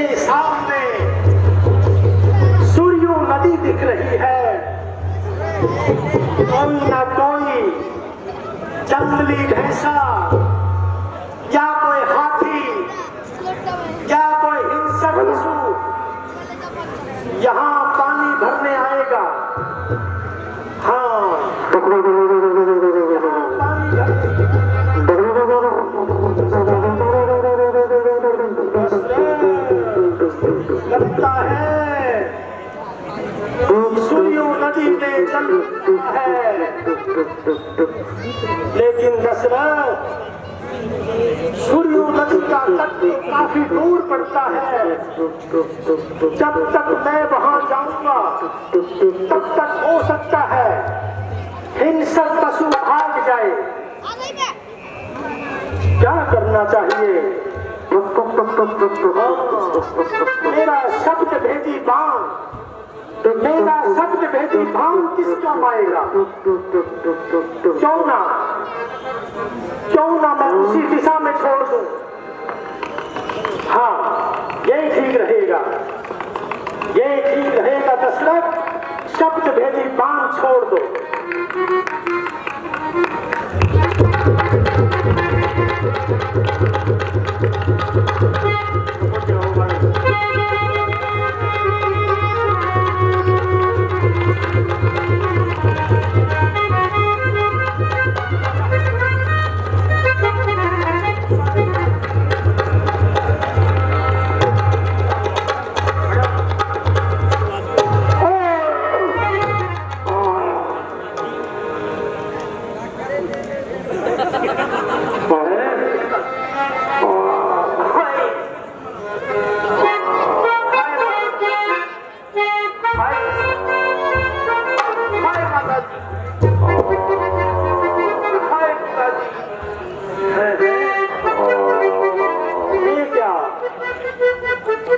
मेरे सामने सूर्यो नदी दिख रही है। कोई ना कोई जंगली भैंसा या कोई हाथी या कोई हिंसक पशु यहाँ पानी भरने आएगा। हाँ, लगता है सूर्यो नदी में जल है, लेकिन दशरथ सूर्यो नदी का तट काफी दूर पड़ता है। जब तक मैं वहां जाऊंगा तब तक हो सकता है हिंसक पशु भाग जाए। क्या करना चाहिए? मेरा शब्द भेदी बाण किस काम आएगा? क्यों ना मैं उसी दिशा में छोड़ दूं। हाँ, यही ठीक रहेगा दशरथ। शब्द भेदी बाण छोड़ दो।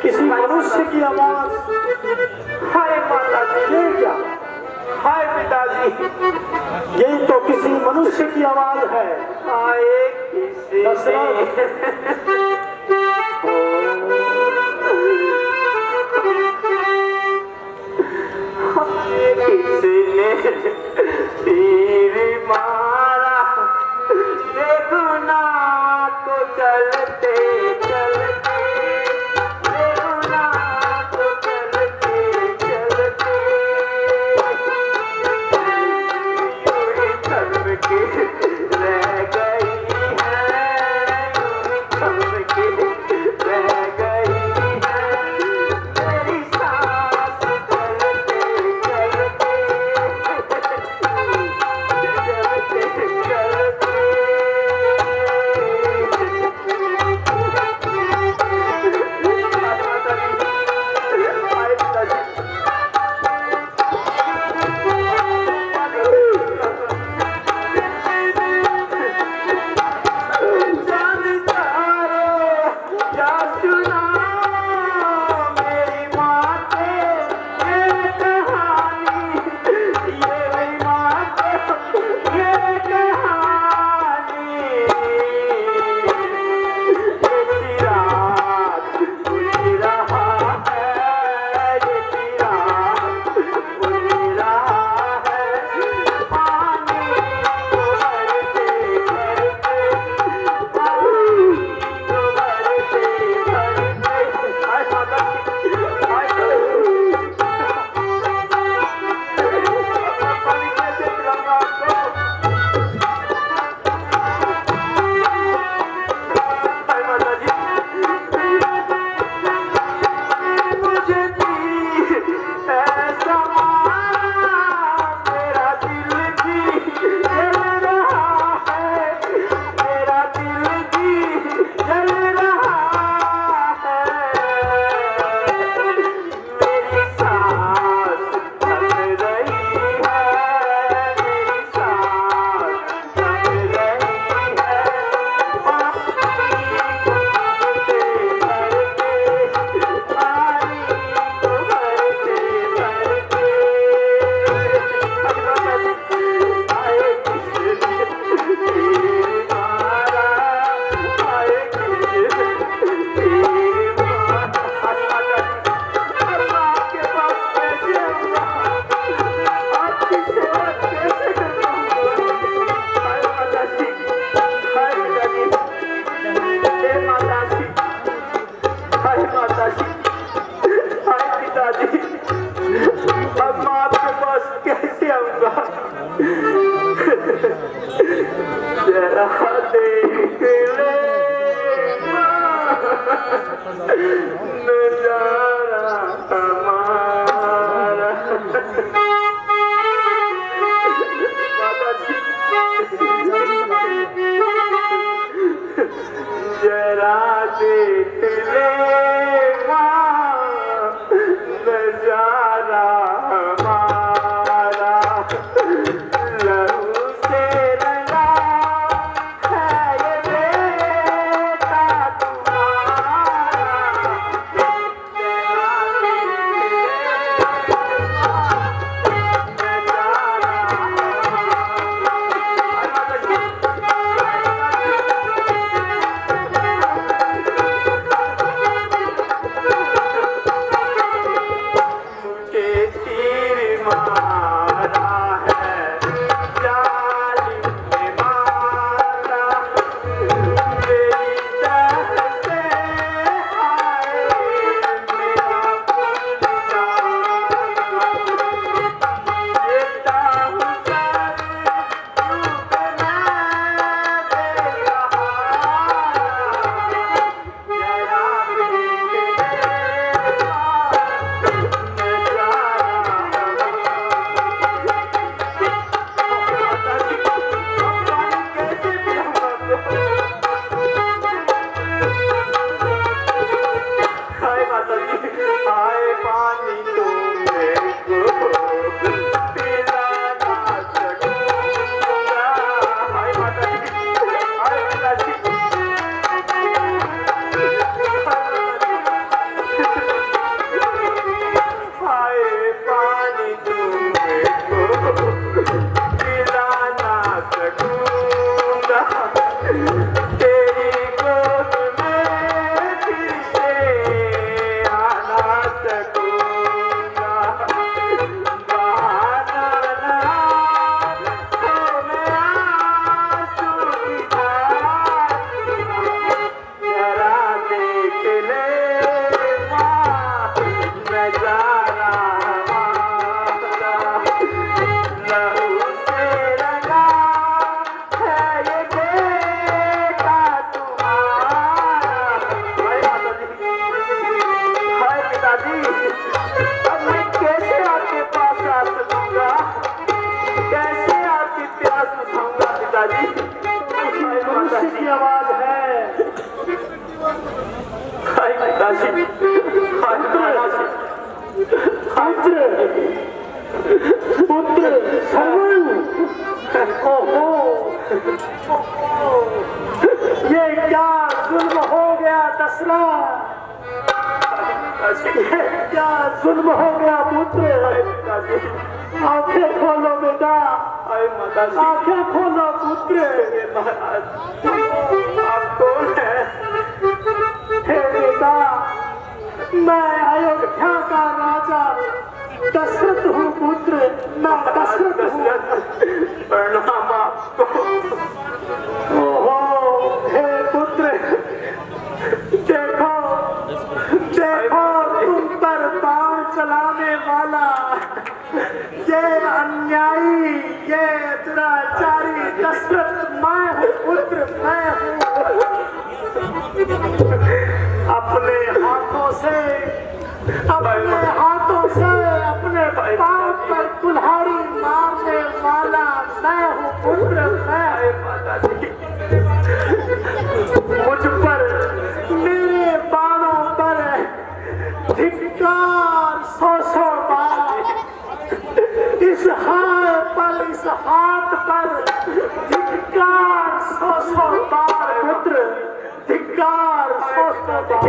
किसी मनुष्य की आवाज। हाय माता जी, ये क्या? हाय पिताजी, यही तो किसी मनुष्य की आवाज है। हाय किसी ने तीर मारा, देखो ना तो चलते नजारा हमारा। जरा देख ले माँ नजारा हमारा, लहू से रंगा है ये बेटा तुम्हारा। जरा देख ले मनुष्य की आवाज है। पुत्र श्रवण, ओहो ये क्या जुल्म हो गया दशरथ, ये क्या जुल्म हो गया पुत्र। आंखें खोलो बेटा, आंखें खोलो पुत्र। आप कौन है? हे बेटा, मैं अयोध्या का राजा दशरथ हूँ पुत्र, मैं दशरथ हूँ। प्रणाम आपको। ओहो हे पुत्र, देखो देखो तुम पर बाण चलाने वाला ये अन्यायी, ये दुराचारी दशरथ मैं हूँ पुत्र, मैं हूँ। अपने हाथों से अपने पांव पर कुल्हाड़ी मारने वाला मैं हूँ पुत्र, मैं। मुझ पर मेरे बाणों पर धिक्कार 100 बार, इस हाथ पर धिक्कार 100 बार पुत्र, धिक्कार 100 बार।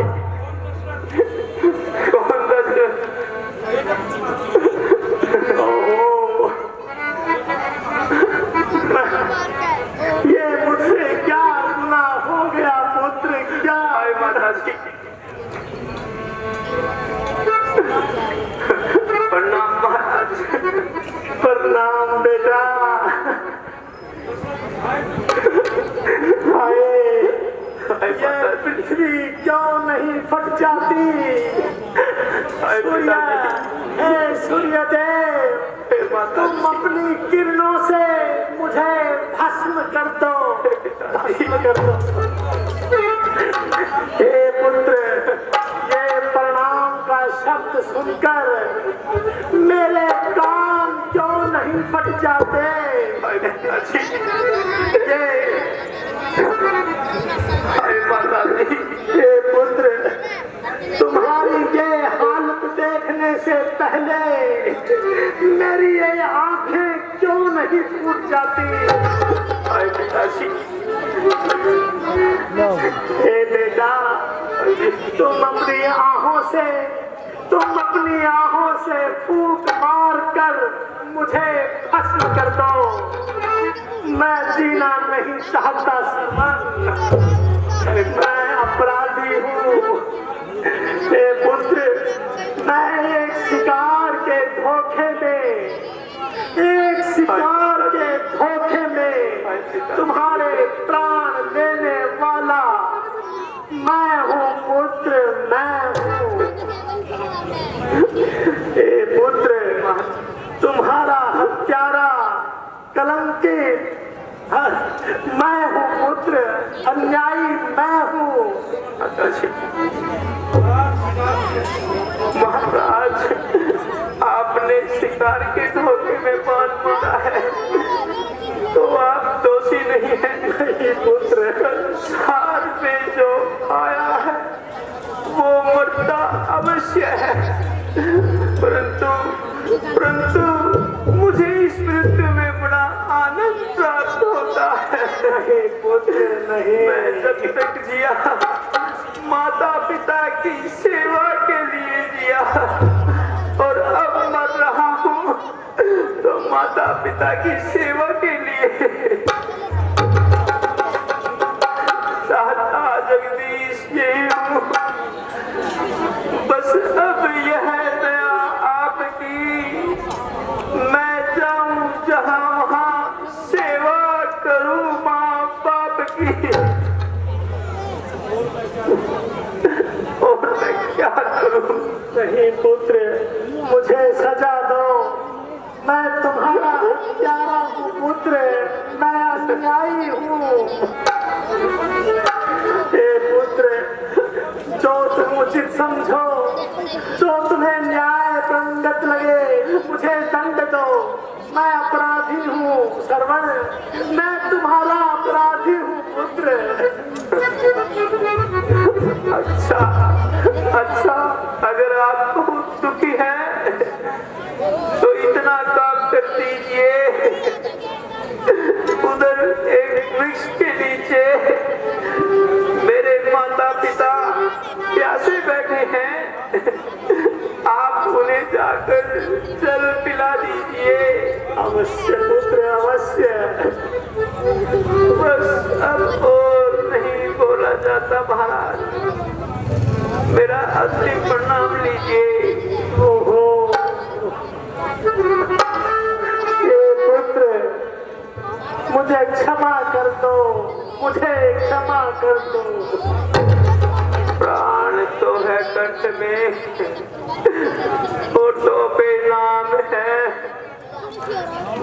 ये मुझसे क्या गुनाह हो गया पुत्र, क्या? प्रणाम महाराज। प्रणाम बेटा। ये पृथ्वी क्यों नहीं फट जाती? सूर्यदेव, तुम अपनी किरणों से मुझे भस्म कर दो, भस्म कर दो। हे पुत्र, ये प्रणाम का शब्द सुनकर मेरे कान क्यों नहीं फट जाते? हे पुत्र, तुम्हारी ये हालत देखने से पहले मेरी ये आंखें क्यों नहीं फूट जाती? हे बेटा, तुम अपनी आहों से फूंक मार कर मुझे भस्म कर दो। मैं जीना नहीं चाहता सरवन, मैं अपराधी हूँ। हे पुत्र, मैं एक शिकार के धोखे में तुम्हारे प्राण लेने वाला मैं हूँ पुत्र, मैं हूँ। हे पुत्र, तुम्हारा हत्यारा कलंकित मैं हूँ पुत्र, अन्यायी मैं हूँ। महाराज, आपने शिकार के धोखे में बांध मारा है तो आप दोषी नहीं है। नहीं पुत्र, सार में जो आया है वो मरता अवश्य है, परंतु मुझे इस मृत्यु में बड़ा आनंद प्राप्त होता है। नहीं पुत्र, नहीं। मैं जब तक जिया माता पिता की सेवा के लिए जिया, और अब मर रहा हूँ तो माता पिता की सेवा के लिए। चाहता जगदीश ये हूँ, बस अब यह दया आपकी, मैं जाऊं जहाँ वहाँ सेवा करूं माँ बाप की, और मैं क्या करूं? नहीं पुत्र, मुझे सजा दो, मैं तुम्हारा हत्यारा हूँ पुत्र, मैं अन्यायी हूँ। हे पुत्र, जो तुम उचित समझो, जो तुम्हें न्याय पंगत लगे, मुझे दंड दो। मैं अपराधी हूँ सरवण, मैं तुम्हारा अपराधी हूँ पुत्र। अच्छा, अगर आप बहुत दुखी हैं तो इतना काम कर दीजिए, उधर एक वृक्ष के नीचे मेरे माता पिता प्यासे बैठे हैं, आप उन्हें जाकर जल पिला दीजिए। अवश्य पुत्र, अवश्य। बस अब और नहीं बोला जाता महाराज, मेरा अंतिम प्रणाम लीजिए। ओहो, ये पुत्र, मुझे क्षमा कर दो, मुझे क्षमा कर दो। प्राण तो है कंठ में, फोटो पे नाम है,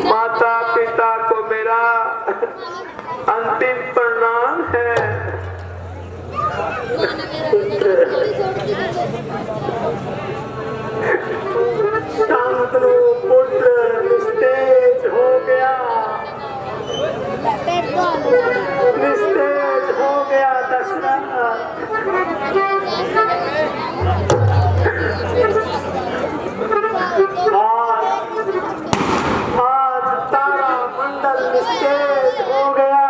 माता पिता को मेरा अंतिम प्रणाम है। शांतनु पुत्र निस्तेज हो गया, निस्तेज हो गया दशरथ। आज तारा मंडल निस्तेज हो गया,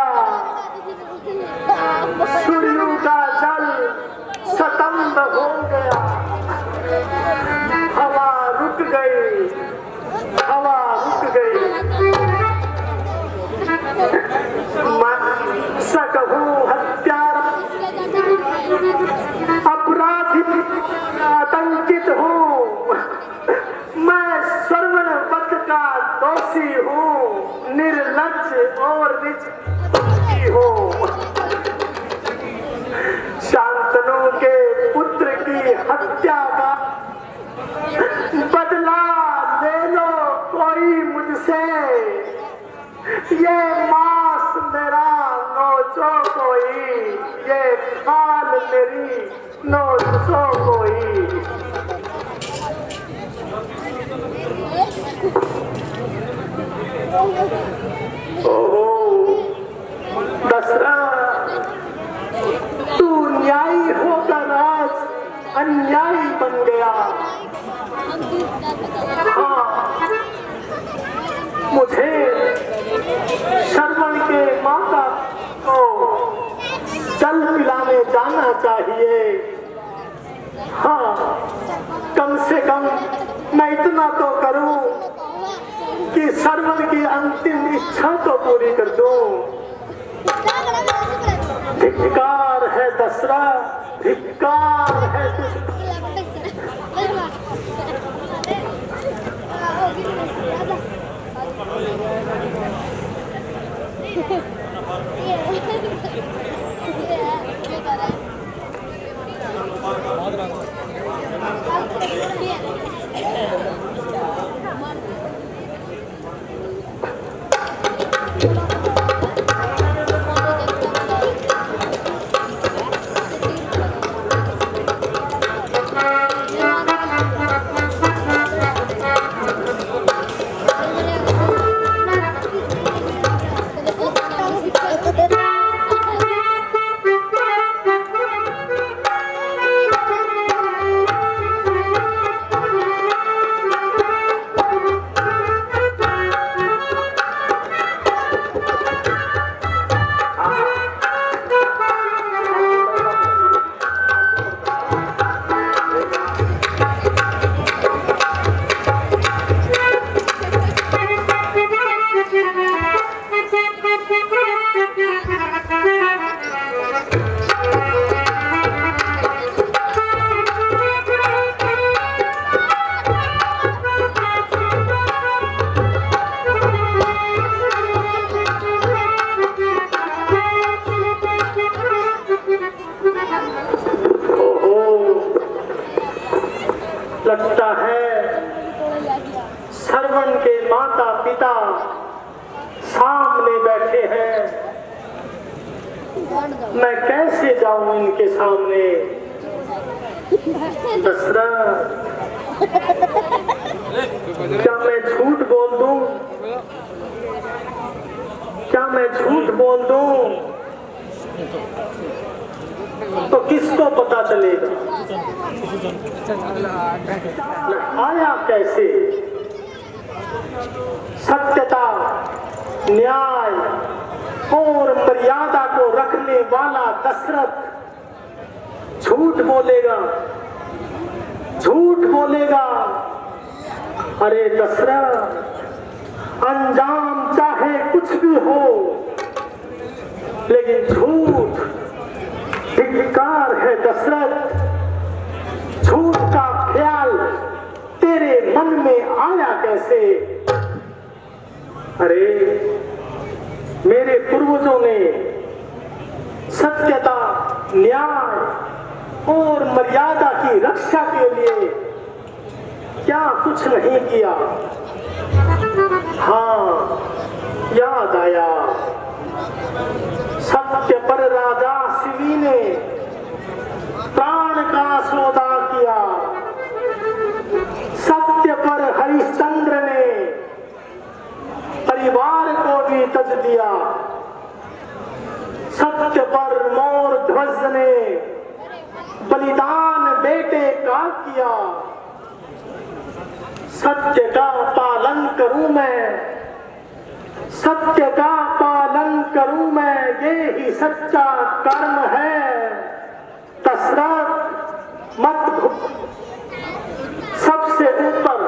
सूर्य का जल स्तंभ हो गया, हवा रुक गई, हवा रुक गई। सकहू हत्यारा अपराधी आतंकित हूँ, मैं श्रवण वध का दोषी हूँ, निर्लज्ज और निज हूँ। शांतनु के पुत्र की हत्या का बदला ले लो कोई मुझसे, ये मांस मेरा नोचो कोई, ये खा मेरी 900 कोई। ओहो दशरथ, तू न्यायी होकर आज अन्यायी बन गया। हाँ, मुझे श्रवण के माता को जल पिलाने जाना चाहिए। हाँ, कम से कम मैं इतना तो करूं कि श्रवण की अंतिम इच्छा तो पूरी कर दूं। धिक्कार है दशरथ, धिक्कार है लगता है श्रवण के माता पिता सामने बैठे हैं। मैं कैसे जाऊं इनके सामने? दशरथ, क्या मैं झूठ बोल दूं? क्या मैं झूठ बोल दूं तो किसको पता चलेगा? आया कैसे? सत्यता, न्याय और मर्यादा को रखने वाला दशरथ झूठ बोलेगा? झूठ बोलेगा? अरे दशरथ, अंजाम चाहे कुछ भी हो, लेकिन झूठ धिक्कार है दशरथ। झूठ का ख्याल तेरे मन में आया कैसे? अरे मेरे पूर्वजों ने सत्यता, न्याय और मर्यादा की रक्षा के लिए क्या कुछ नहीं किया। हाँ, याद आया, सत्य पर राजा शिवी ने प्राण का सौदा किया। सत्य पर हरिश्चंद्र ने परिवार को भी तज दिया। सत्य पर मोर ध्वज ने बलिदान बेटे का किया। सत्य का पालन करूं मैं, सत्य का पालन करूं मैं, ये ही सच्चा कर्म है। दशरथ मत, सबसे ऊपर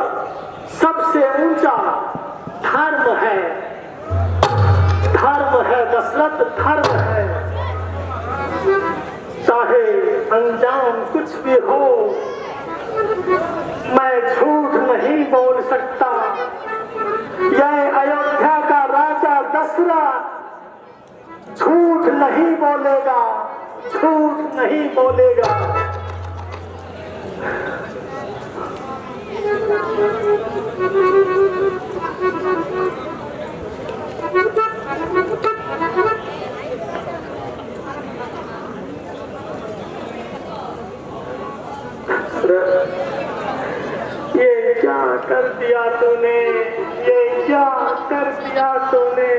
सबसे ऊंचा धर्म है। धर्म है दशरथ, धर्म है। चाहे अंजाम कुछ भी हो, मैं झूठ नहीं बोल सकता। यह अयोध्या का राजा दशरथ झूठ नहीं बोलेगा, झूठ नहीं बोलेगा। ये क्या कर दिया तूने, ये क्या कर दिया तूने।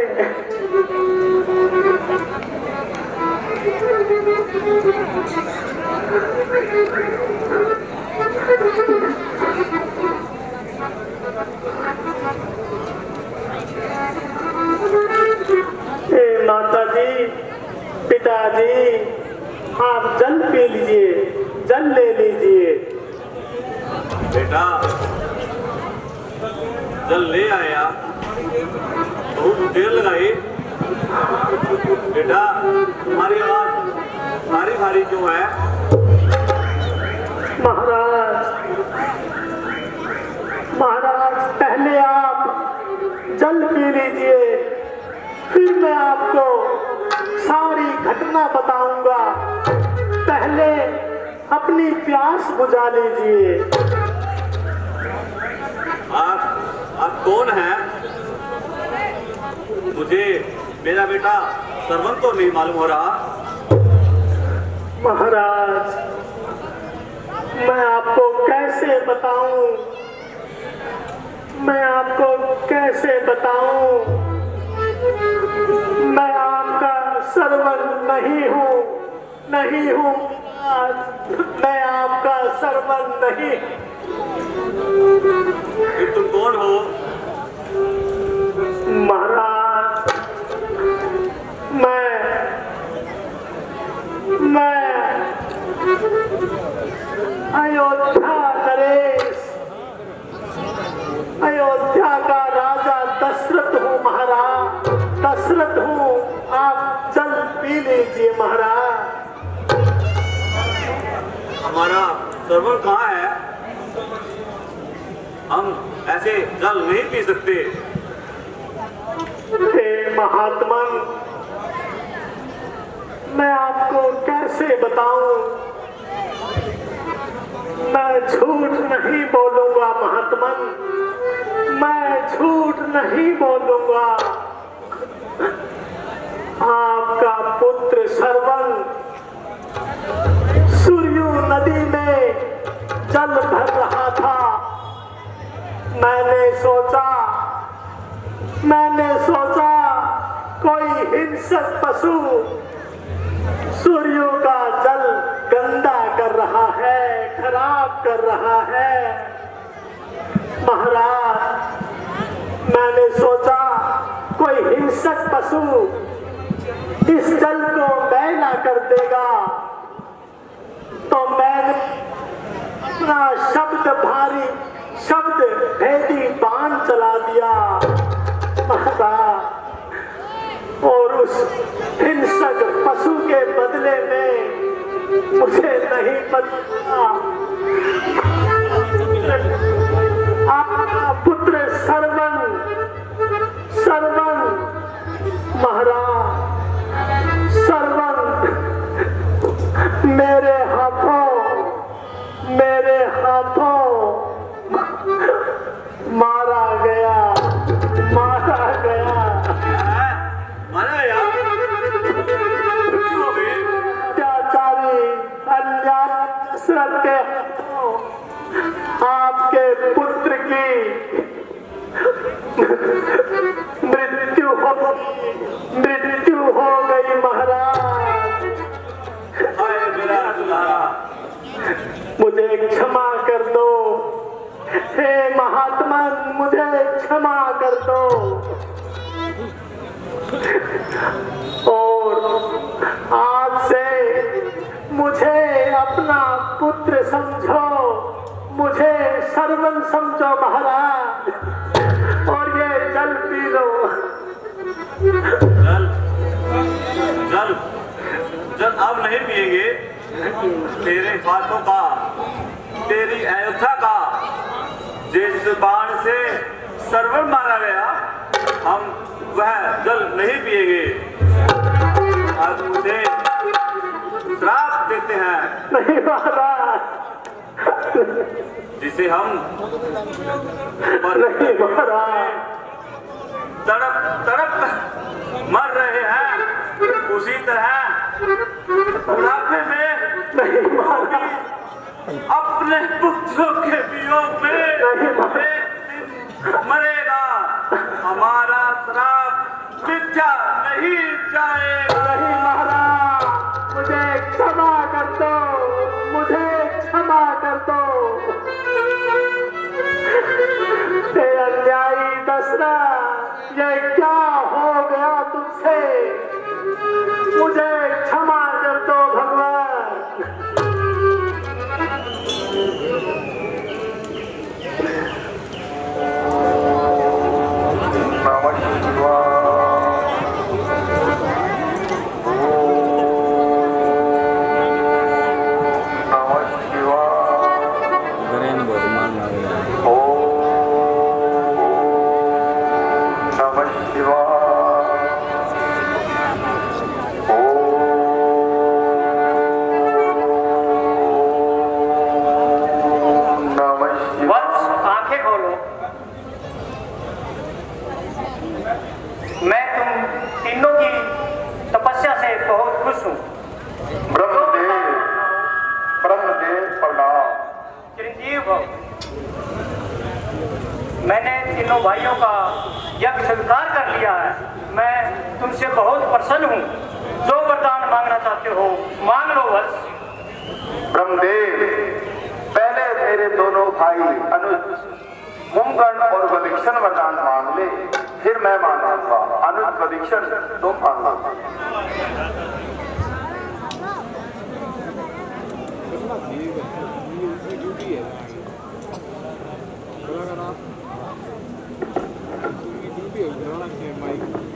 माता जी, पिताजी, आप जल पी लीजिए, जल ले लीजिए। बेटा जल ले आया, बहुत देर लगाई। बेटा हमारी आवाज भारी भारी क्यों है? महाराज पहले आप जल पी लीजिए, फिर मैं आपको सारी घटना बताऊंगा। पहले अपनी प्यास बुझा लीजिए। आप कौन है? मुझे मेरा बेटा सरवन तो नहीं मालूम हो रहा। महाराज मैं आपको कैसे बताऊं, मैं आपको कैसे बताऊं। मैं आपका सरवन नहीं हूँ, नहीं हूँ। मैं आपका सरवन नहीं। फिर तुम कौन हो? महाराज मैं अयोध्या नरेश, अयोध्या का राजा दशरथ हूँ महाराज, दशरथ हूँ। आप जल पी लीजिए महाराज। हमारा सरवन कहाँ है? हम ऐसे जल नहीं पी सकते। हे महात्मन, मैं आपको कैसे बताऊं। मैं झूठ नहीं बोलूंगा महात्मन, मैं झूठ नहीं बोलूंगा। आपका पुत्र सरवन सुरयू नदी में जल भर रहा था। मैंने सोचा कोई हिंसक पशु सूर्यों का जल गंदा कर रहा है, खराब कर रहा है। महाराज मैंने सोचा कोई हिंसक पशु इस जल को मैला कर देगा, तो मैंने अपना शब्द भेदी बाण चला दिया महाराज। और उस हिंसक पशु के बदले में मुझे नहीं पता आपका पुत्र सरवन महाराज, सरवन मेरे हाथों मारा गया। अत्याचारी अन्याय दशरथ के हाथों आपके पुत्र की मृत्यु हो गई महाराज। मुझे क्षमा कर दो, हे महात्मन, मुझे क्षमा कर दो। और आज से मुझे अपना पुत्र समझो, मुझे सरवन समझो महाराज। और ये जल पी लो। जल अब नहीं पिएंगे। तेरे हाथों का, तेरी अयोध्या का जिस बाण से सरवन मारा गया, हम वह जल नहीं पिएंगे। अब मुझे श्राप देते हैं। नहीं महाराज, जिसे हम नहीं महाराज, तड़प मर रहे हैं, उसी तरह बुढ़ापे में नहीं महाराज, अपने पुत्रों के वियोग में एक दिन मरेगा। हमारा श्राप मिथ्या नहीं जाएगा। नहीं महाराज, मुझे क्षमा कर दो, मुझे क्षमा कर दो। हे अन्यायी दशरथ, ये क्या हो गया तुझसे? मुझे क्षमा कर दो भगवान। मैंने तीनों भाइयों का यज्ञ स्वीकार कर लिया है। मैं तुमसे बहुत प्रसन्न हूँ। जो वरदान मांगना चाहते हो मांग लो वत्स। ब्रह्मदेव, पहले मेरे दोनों भाई अनुज कुंभकर्ण और वदिक्षण वरदान मांग ले, फिर मैं मांगूंगा। अनुज वदिक्षण तुम मांगो।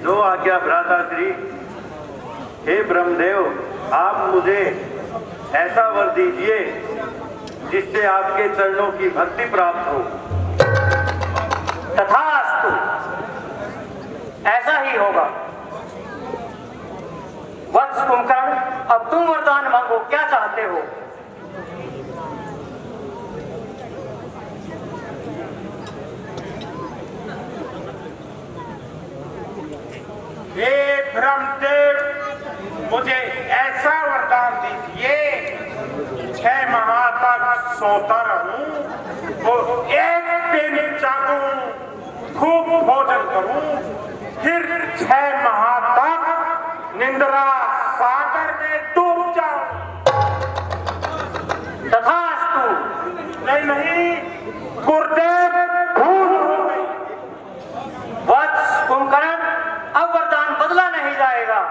जो आज्ञा भ्राता श्री। हे ब्रह्मदेव, आप मुझे ऐसा वर दीजिए जिससे आपके चरणों की भक्ति प्राप्त हो। तथास्तु, ऐसा ही होगा। वत्स कुंभकर्ण, अब तुम वरदान मांगो, क्या चाहते हो? हे ब्रह्मदेव, मुझे ऐसा वरदान दीजिए 6 माह तक सोता रहूं, तो एक दिन जागूं, खूब भोजन करूं, फिर 6 माह तक निंद्रा सागर में डूब जाऊं। तथास्तु। नहीं नहीं, गुरुदेव भूल हो गई। वत्स कुंभकर्ण, अब वरदान बदला नहीं जाएगा।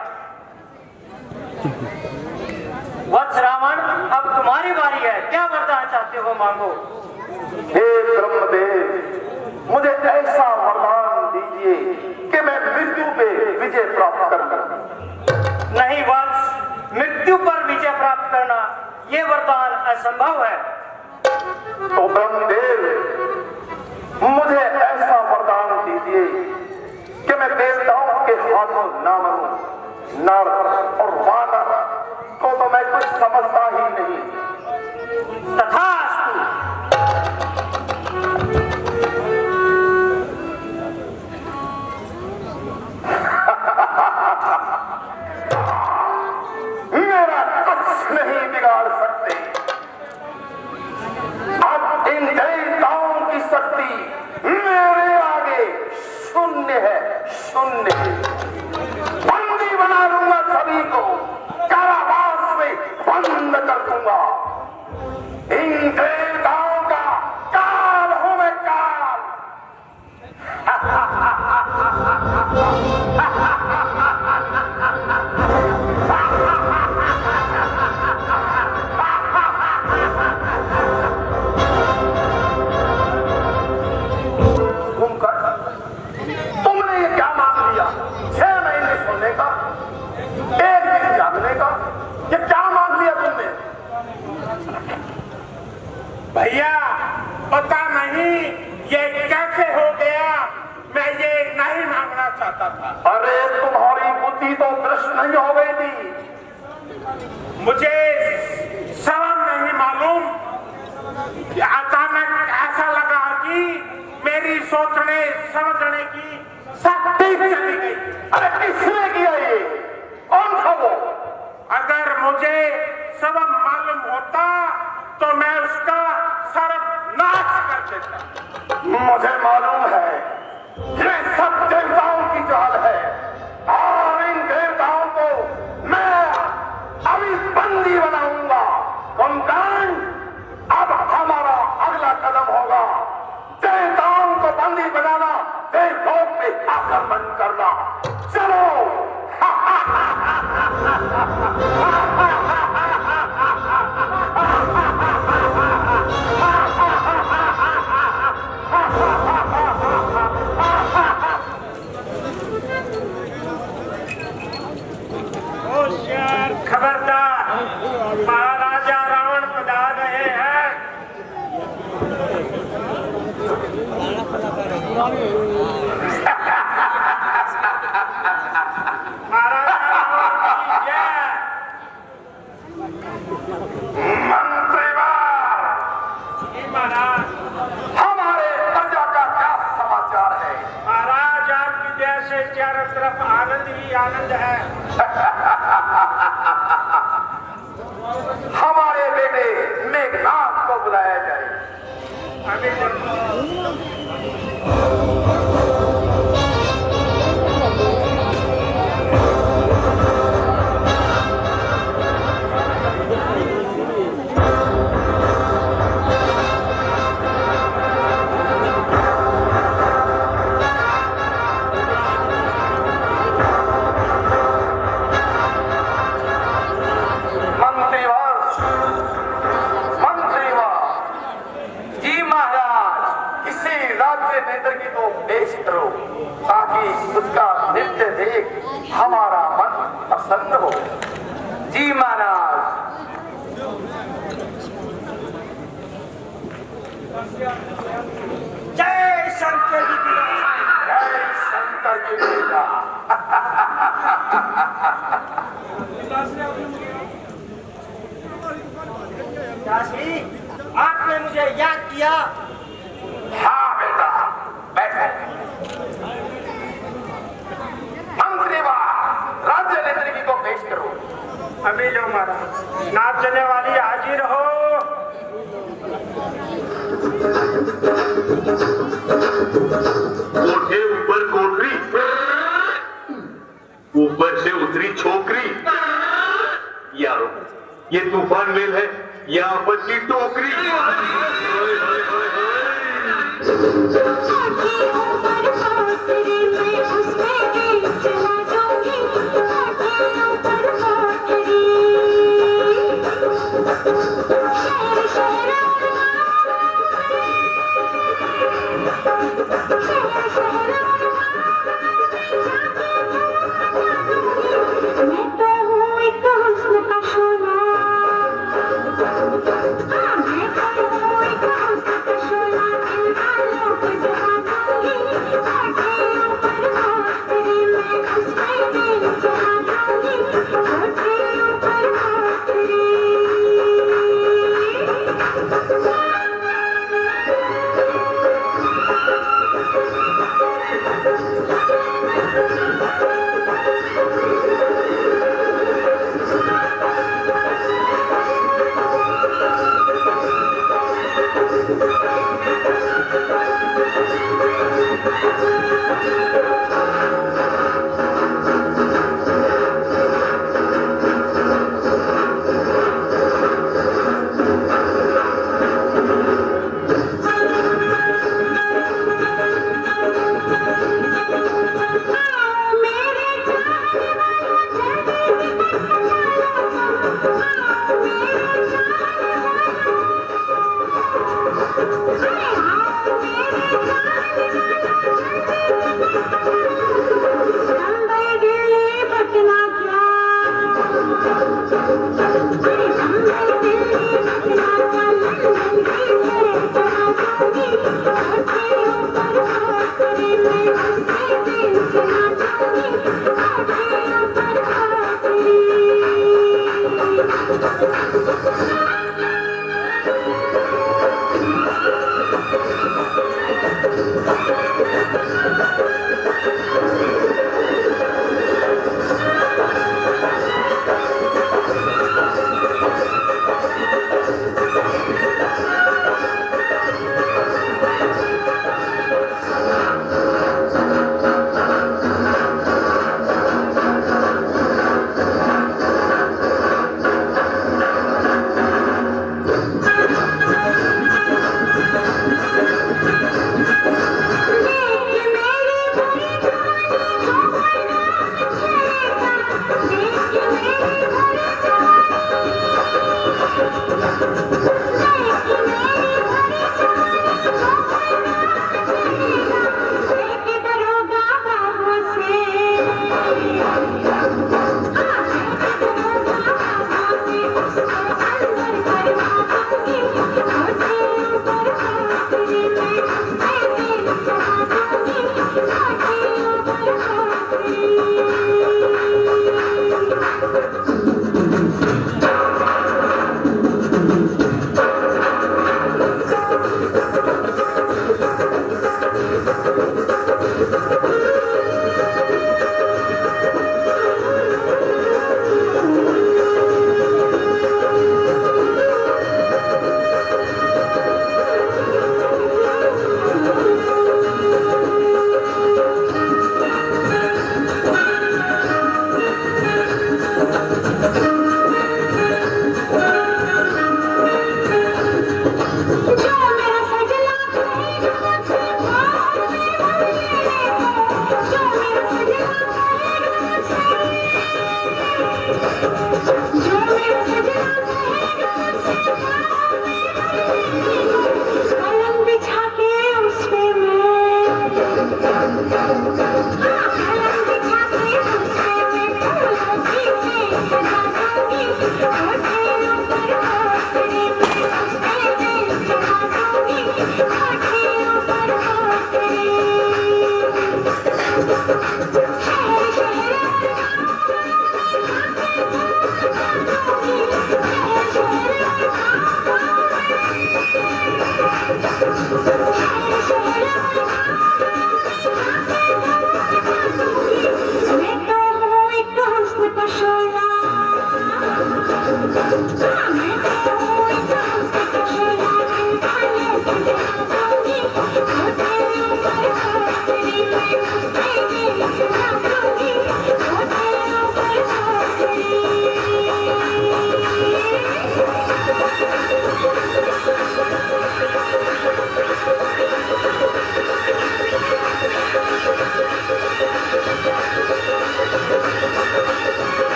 वत्स रावण, अब तुम्हारी बारी है। क्या वरदान चाहते हो मांगो। हे ब्रह्मदेव, मुझे ऐसा वरदान दीजिए कि मैं मृत्यु पे विजय प्राप्त कर सकूं। नहीं वत्स, मृत्यु पर विजय प्राप्त करना ये वरदान असंभव है। तो ब्रह्मदेव, मुझे ऐसा वरदान दीजिए कि मैं देवताओं के हाथों ना मरूं। नर और वानर को तो मैं कुछ समझता ही नहीं। तथास्तु। मेरा कुछ नहीं बिगाड़ सकते। अब इन देवताओं की शक्ति मेरे आगे शून्य है, शून्य। बंदी बना लूंगा सभी को, कारावास में बंद कर दूंगा। इन देवताओं का काल हूं मैं, काल। तुमने ये क्या मांग लिया? 6 महीने सोने का, एक दिन जागने का, ये क्या मांग लिया तुमने? भैया, पता नहीं ये कैसे हो गया। मैं ये नहीं मांगना चाहता था। अरे तुम्हारी बुद्धि तो दृष्ट नहीं हो गई थी। मुझे शर्म नहीं मालूम कि अचानक ऐसा लगा कि मेरी सोचने समझने की शक्ति चली गई। अरे किसने किया ये? कौन था वो? अगर मुझे सबब मालूम होता तो मैं उसका सर्वनाश कर देता। मुझे मालूम है ये सब देवताओं की चाल है और इन देवताओं को मैं अभी बंदी बनाऊंगा। कुंभकर्ण, अब हमारा अगला कदम होगा देवताओं को बंदी बनाना, देवलोक पे आक्रमण करना। चलो होशियार, खबरदार, महाराजा रावण पधार रहे हैं। महाराजा रावण की जय। मंत्रीवार, जी महाराज। हमारे प्रजा का क्या समाचार है? महाराज आपकी जय से चारों तरफ आनंद ही आनंद है। हमारे बेटे मेघनाथ को बुलाया जाए। अभी जी महाराज। किसी राज्य नेत्री को पेश करो ताकि उसका नृत्य देख हमारा मन प्रसन्न हो। जी महाराज। जय शंकर जी की जय शंकर की बेटा। दासी, आपने मुझे याद किया। हाँ बेटा, बैठो। मंत्रीवार, राज्य नेत्री को पेश करो। अभी लो महाराज, नाचने वाली हाजिर हो। कोठे ऊपर कोठरी, ऊपर से उतरी छोकरी। यारो, ये तूफान मेल है या आपस की टोकरी।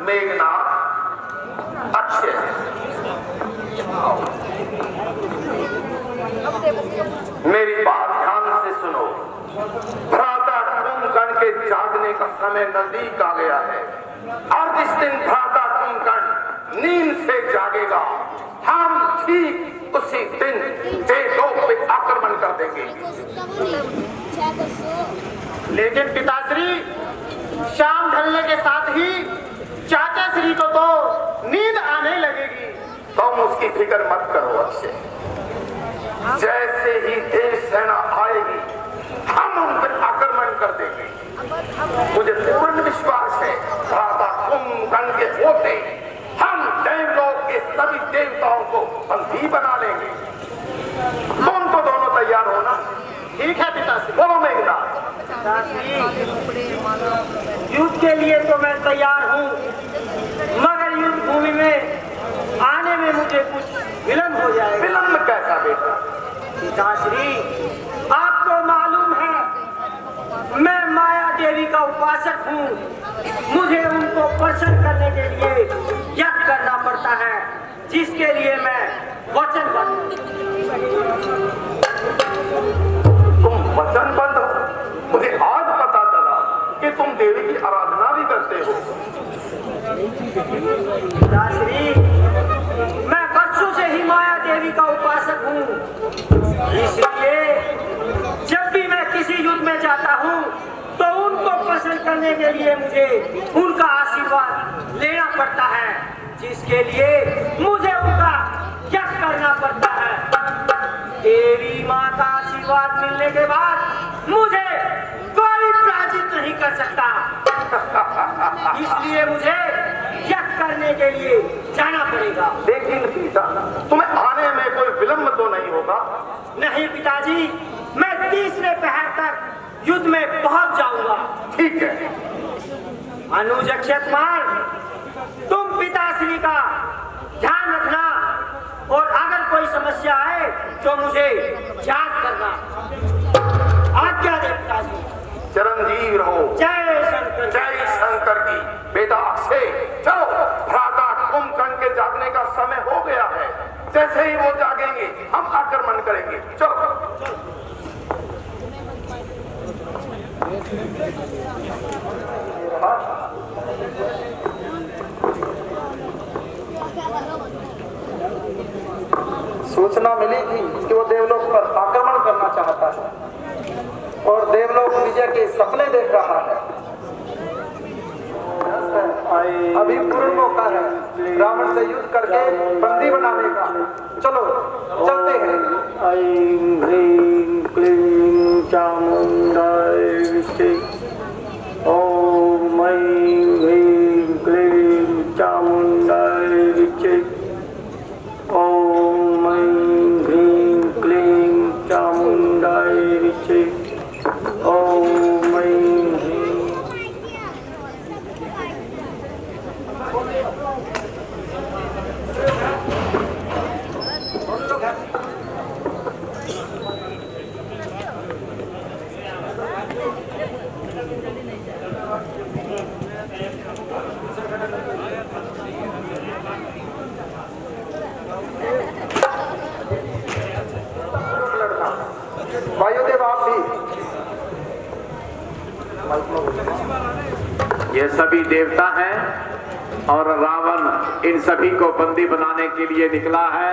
मेघनाथ अच्छे हैं। मेरी बात ध्यान से सुनो। भ्राता कुंभकर्ण के जागने का समय नजदीक आ गया है और जिस दिन भ्राता कुंभकर्ण नींद से जागेगा हम ठीक उसी दिन देवलोक पे आक्रमण कर देंगे। लेकिन पिताश्री, शाम ढलने के साथ ही चाचा श्री को तो नींद आने लगेगी। तुम उसकी फिक्र मत करो अक्षय। जैसे ही देव सेना आएगी हम उन पर आक्रमण कर देंगे। मुझे पूर्ण विश्वास है भ्राता कुंभकर्ण के होते हम देवलोक के सभी देवताओं को बंदी बना लेंगे। तुम तो दोनों तैयार हो ना? ठीक है पिताश्री। बोलो मेघनाथ। युद्ध के लिए तो मैं तैयार हूँ, मगर युद्ध भूमि में आने में मुझे कुछ विलम्ब हो जाएगा। विलम्ब कैसा बेटा? पिताश्री, आपको मालूम है मैं माया देवी का उपासक हूँ। मुझे उनको प्रसन्न करने के लिए यज्ञ करना पड़ता है, जिसके लिए मैं वचनबद्ध। तुम वचनबद्ध हो? मुझे आज पता चला कि तुम देवी की आराधना भी करते हो। पिताश्री, मैं बच्चों से ही माया देवी का उपासक हूँ, इसलिए जब भी मैं किसी युद्ध में जाता हूँ तो उनको प्रसन्न करने के लिए मुझे उनका आशीर्वाद लेना पड़ता है, जिसके लिए मुझे उनका यज्ञ करना पड़ता है। देवी माँ का आशीर्वाद मिलने के बाद मुझे कोई पराजित नहीं कर सकता। इसलिए मुझे यज्ञ करने के लिए जाना पड़ेगा। लेकिन पिता, तुम्हें आने में कोई विलम्ब तो नहीं होगा? नहीं पिताजी, मैं तीसरे पहर तक युद्ध में पहुंच जाऊंगा। ठीक है। अनुज अक्षय कुमार, तुम पिताश्री का ध्यान रखना और अगर कोई समस्या आए तो मुझे याद करना। आज्ञा दे पिताजी। चिरंजीव रहो। जय शंकर। जय शंकर की। बेटा अक्षय, चलो, भ्राता कुंभकर्ण के जागने का समय हो गया है। जैसे ही वो जागेंगे हम आक्रमण करेंगे। चलो। सूचना मिली थी कि वो देवलोक पर आक्रमण करना चाहता है और देवलोक विजय के सपने देख रहा है। अभी पूर्ण मौका है रावण से युद्ध करके बंदी बनाने का। चलो चलते हैं। ऐं ह्रीं क्लीं चामुण्डाय विष्टे। ओम ऐं ह्रीं क्लीं चामुण्डाय विष्टे। ओम ऐं ह्रीं क्लीं चामुण्डाय विष्टे। ओम ऐं ह्रीं। वायुदेव आप भी। ये सभी देवता हैं और रावण इन सभी को बंदी बनाने के लिए निकला है।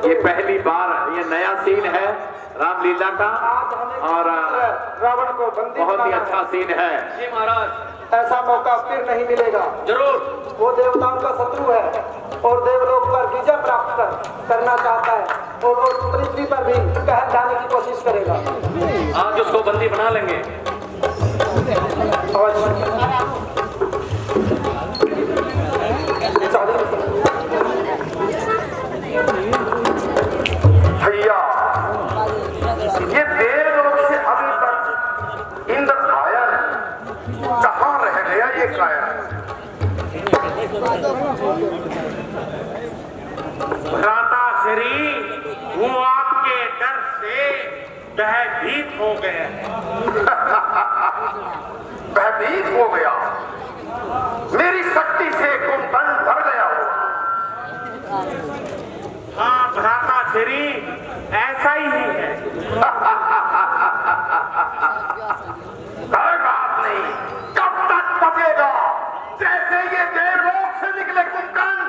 ये पहली बार ये नया सीन है रामलीला का और रावण को बंदी बहुत ही बनाना अच्छा सीन है। जी महाराज, ऐसा मौका फिर नहीं मिलेगा। जरूर। वो देवताओं का शत्रु है और देवलोक पर विजय प्राप्त करना चाहता है और वो पृथ्वी पर भी कहर जाने की कोशिश करेगा। आज उसको बंदी बना लेंगे। भैया ये देवलोक से अभी तक इंद्र आया नहीं, कहाँ रह गया ये काया? भ्राता श्री, वो आपके डर से भयभीत हो गए हैं। भयभीत हो गया? मेरी शक्ति से कुंभकर्ण भर गया हो। हाँ भ्राता श्री, ऐसा ही है। कोई बात नहीं, कब तक पकेगा? जैसे ये देवलोक से निकले कुंभकर्ण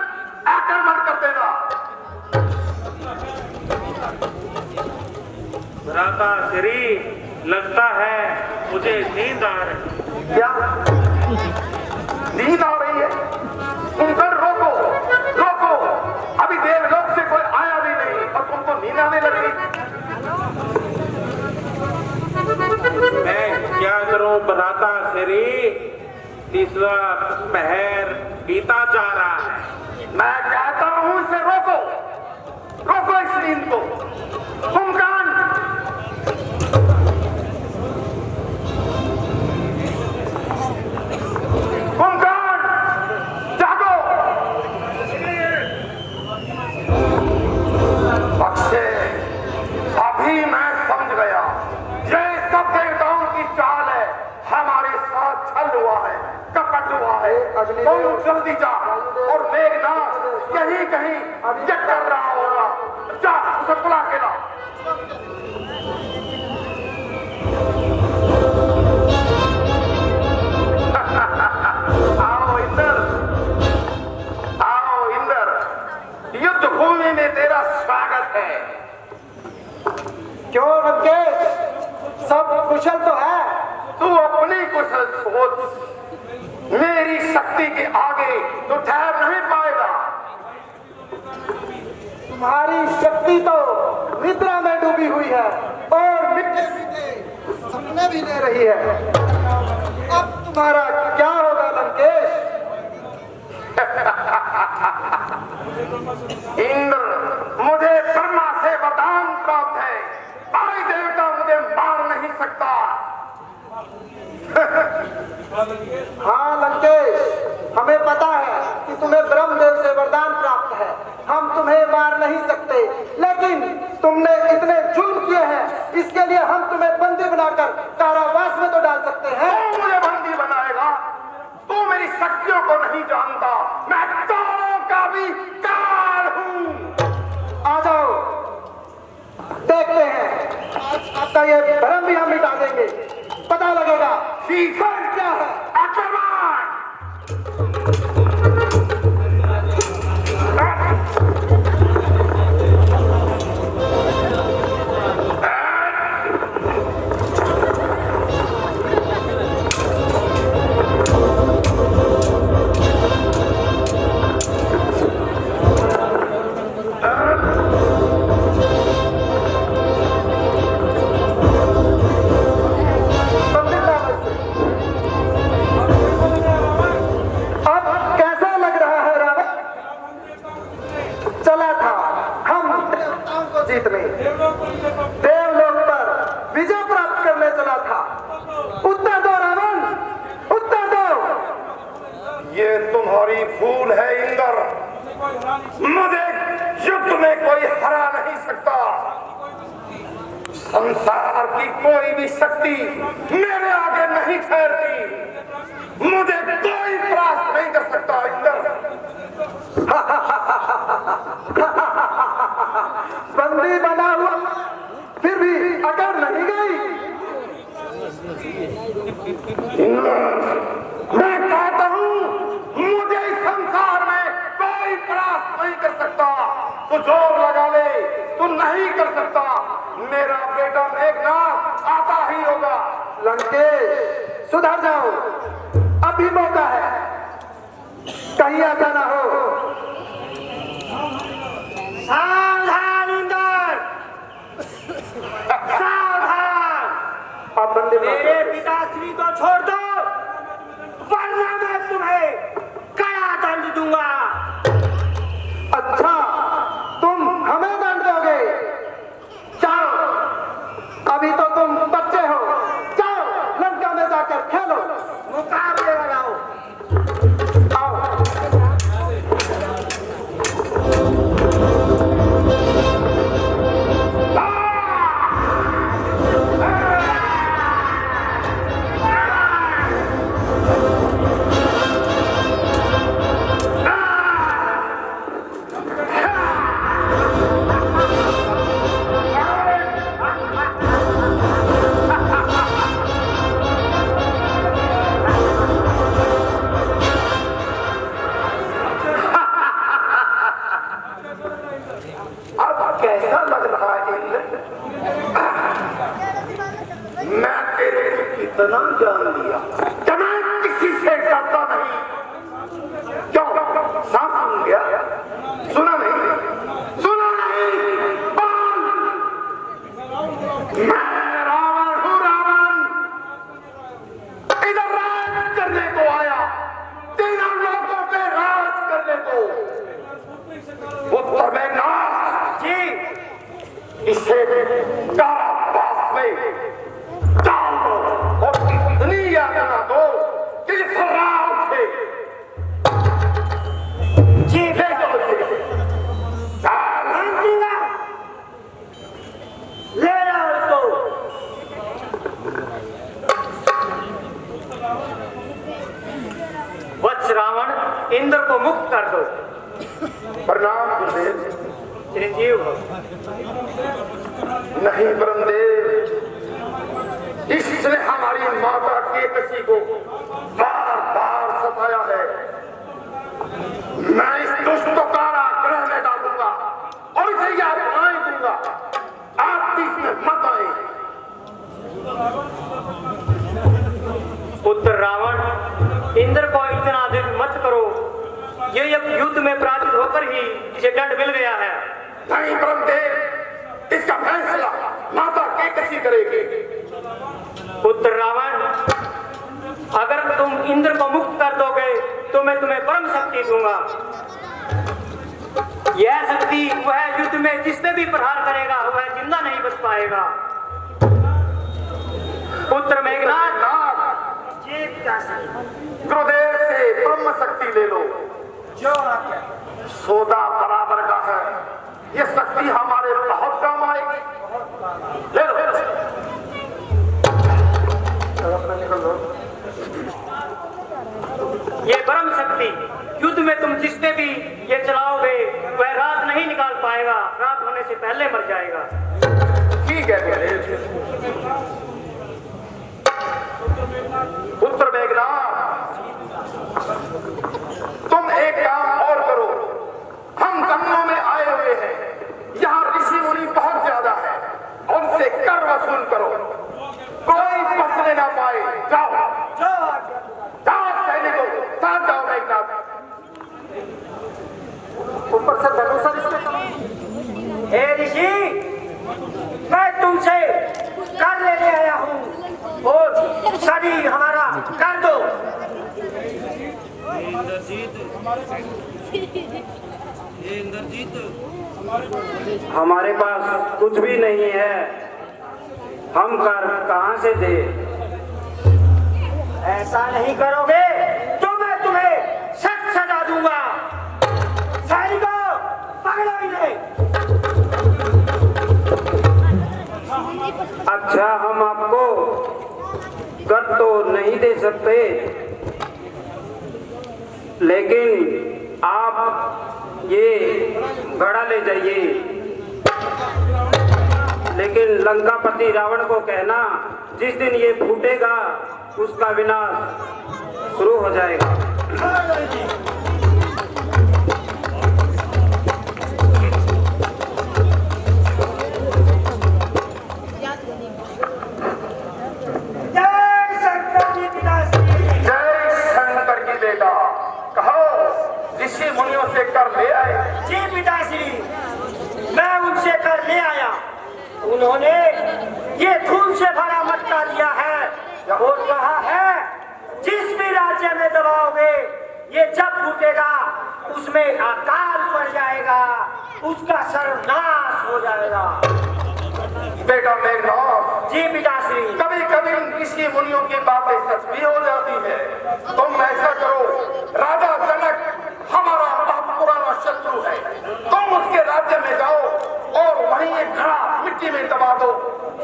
आक्रमण कर देगा। भ्राता श्री, लगता है मुझे नींद आ रही। क्या नींद आ रही है? कुंभकर्ण रोको, रोको, अभी देवलोक से कोई आया भी नहीं और तुमको नींद आने लगी। मैं क्या करूं भ्राता श्री, तीसरा पहर बीता जा रहा है। मैं कहता हूं इसे रोको, रोको इस नींद को। कुंभकर्ण, कुंभकर्ण, जागो। अक्षय, अभी मैं समझ गया, ये सब देवताओं की चाल है। हमारे साथ छल हुआ है, कपट हुआ है। तुम जल्दी जा और मेघनाथ यही कहीं ये कर रहा होगा। जा उसे बुला के ला। आओ इंद्र, आओ इंद्र, युद्ध भूमि में तेरा स्वागत है। क्यों लंकेश, सब कुशल तो है? तू अपनी कुशल सोच, मेरी शक्ति के आगे तू ठहर नहीं पाएगा। तुम्हारी शक्ति तो निद्रा में डूबी हुई है और मीठे मीठे सपने भी ले रही है। अब तुम्हारा क्या होगा लंकेश? इंद्र, मुझे ब्रह्मा से वरदान प्राप्त है, कोई देवता मुझे मार नहीं सकता। हाँ लंकेश, हमें पता है कि तुम्हें ब्रह्मदेव से वरदान प्राप्त है। हम तुम्हें मार नहीं सकते, लेकिन तुमने इतने जुल्म किए हैं, इसके लिए हम तुम्हें बंदी बनाकर कारावास में तो डाल सकते हैं। तू मुझे बंदी बनाएगा? तू मेरी शक्तियों को नहीं जानता, मैं कालों का भी काल हूँ। आ जाओ, देखते हैं, आपका ये भ्रम भी हम मिटा देंगे। पता लगेगा शिखर क्या है। आक्रमण! जीतने देवलोक पर विजय प्राप्त करने चला था। उत्तर दो रावण, उत्तर दो। ये तुम्हारी भूल है इंद्र, मुझे युद्ध में कोई हरा नहीं सकता। संसार की कोई भी शक्ति मेरे आगे नहीं ठहरती, मुझे कोई परास्त नहीं कर सकता इंद्र। बंदी बना हुआ फिर भी अगर नहीं गई, मैं कहता हूँ मुझे इस संसार में कोई परास्त नहीं कर सकता। तू जोर लगा ले, तू नहीं कर सकता। मेरा बेटा मेघनाथ आता ही होगा। लंकेश सुधर जाओ, अभी मौका है, कहीं ऐसा ना हो। सावधान इंदर, सावधान। आप बंदे मेरे पिताश्री को छोड़ दो, वरना मैं तुम्हें कड़ा दंड दूंगा। अच्छा, तुम हमें दंड दोगे? जाओ, अभी तो तुम बच्चे हो, जाओ लंका में जाकर खेलो। मुकाबले लगाओ। आओ। अब कैसा लग रहा है इंद्र? मैं तेरे को कितना जान लिया कि मैं किसी से डरता नहीं। क्यों? सांप सुन गया? सुना नहीं? सुना नहीं? बोल! मैं रावण हूँ, रावण। इधर राज करने को आया, तीनों लोगों पे राज करने को। उत्तर मेघनाथ जी, इसे कारावास में डाल दो और इतनी यातना दो कि फर्रा उठे। जी ले जाओ इसे। डाल। ले जाओ इसको। वत्स रावण, इंद्र को मुक्त कर दो। प्रणाम गुरुदेव। चिरंजीव हो। नहीं ब्रह्मदेव, इसने हमारी माता के किसी को बार बार सताया है। मैं इस दुष्ट को कारागृह में डालूंगा और इसे यातनाएं दूंगा। आप भी इसमें मत आए। पुत्र रावण, इंद्र को इतना दिल मत करो। ये एक युद्ध में पराजित होकर ही इसे दंड मिल गया है। नहीं ब्रह्मदेव, इसका फैसला माता के किसी करेगी। पुत्र रावण, अगर तुम इंद्र को मुक्त कर दोगे तो मैं तुम्हें परम शक्ति दूंगा। यह शक्ति वह युद्ध में जिसने भी प्रहार करेगा वह जिंदा नहीं बच पाएगा। पुत्र मेघनाथ, गुरुदेव से ब्रह्म शक्ति ले लो। जो आज्ञा। सौदा बराबर का है, ये शक्ति हमारे बहुत काम आएगी। ले लो, ले लो। निकल लो। ये ब्रह्म शक्ति युद्ध में तुम जिसने भी ये चलाओगे वह रात नहीं निकाल पाएगा, रात होने से पहले मर जाएगा। ठीक है गुरुदेव। पुत्र मेघनाथ, तुम एक काम और करो। हम जंगलों में आए हुए हैं, यहाँ ऋषि मुनि बहुत ज्यादा है, उनसे कर वसूल करो। कोई बचने ना पाए। जाओ जाओ सैनिकों, साथ जाओ मेघनाथ। ऊपर से धनुषा इसके हे ऋषि, मैं तुमसे कर लेने आया हूँ और शरीर हमारा कर दो। हमारे पास कुछ भी नहीं है, हम कर कहां से दे? ऐसा नहीं करोगे तो मैं तुम्हें सख्त सजा दूंगा। सैनिकों, पकड़ो इन्हें। अच्छा, हम आपको कर तो नहीं दे सकते, लेकिन आप ये घड़ा ले जाइए। लेकिन लेकिन लंकापति रावण को कहना जिस दिन ये फूटेगा उसका विनाश शुरू हो जाएगा। ऋषि मुनियों से कर ले आए। जी पिताश्री, मैं उनसे कर ले आया। उन्होंने ये खून से भरा मटका दिया है और कहा है जिस भी राज्य में दबाओगे ये जब फूटेगा उसमें अकाल पड़ जाएगा, उसका सर्वनाश हो जाएगा। बेटा मेघनाथ। जी पिताश्री। कभी कभी ऋषि मुनियों की बातें सच भी हो जाती है। तुम ऐसा करो, राजा जनक हमारा बहुत पुराना शत्रु है, तुम उसके राज्य में जाओ और वहीं एक घड़ा मिट्टी में दबा दो।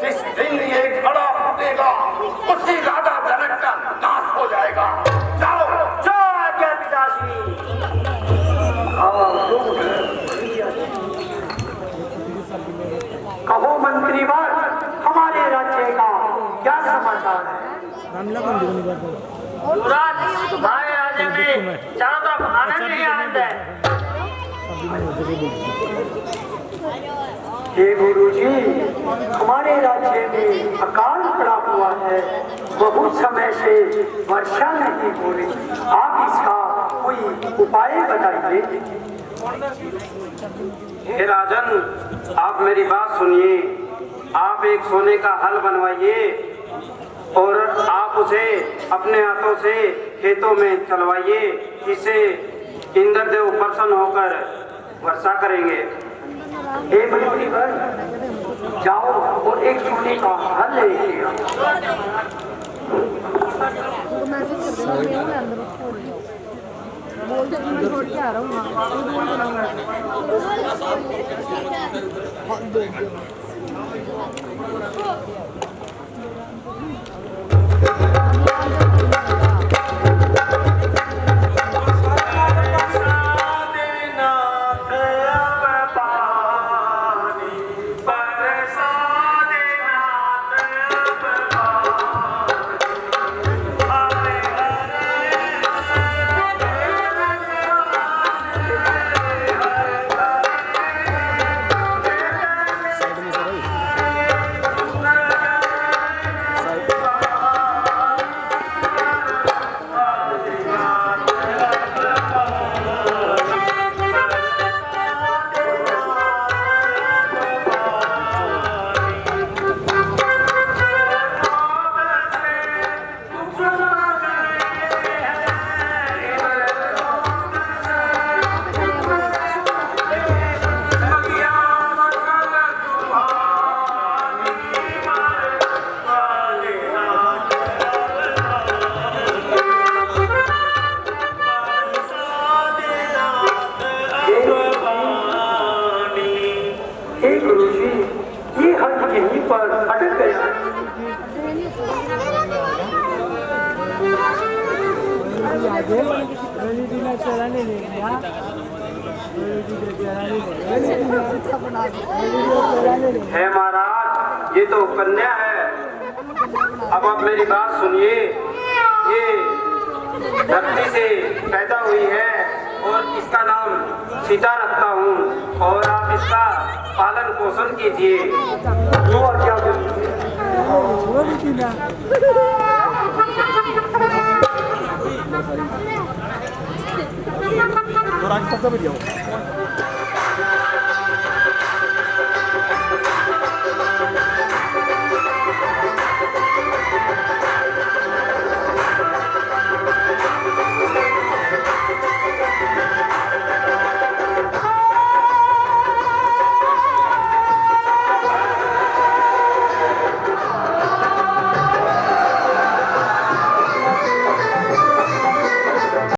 जिस दिन ये घड़ा फूटेगा उसी राजा जनक का नाश हो जाएगा। जाओ। जो आज्ञा पिताश्री। कहो मंत्रीवर, हमारे राज्य का क्या समाचार है? हमारे राज्य में चारों तरफ आनंद ही आनंद है। हे गुरुजी, हमारे राज्य में अकाल पड़ा हुआ है, बहुत समय से वर्षा नहीं हो रही। आप इसका कोई उपाय बताइए। हे राजन, आप मेरी बात सुनिए। आप एक सोने का हल बनवाइए और आप उसे अपने हाथों से खेतों में चलवाइए, इससे इंद्रदेव प्रसन्न होकर वर्षा करेंगे। हे मंत्रीवर, जाओ और एक सोने का हल लेके बोल दे मैं छोड़ के आ रहा हूँ। है महाराज, ये तो कन्या है। अब आप मेरी बात सुनिए। ये धरती से पैदा हुई है और इसका नाम सीता रखता हूँ और आप इसका पालन पोषण कीजिए। क्या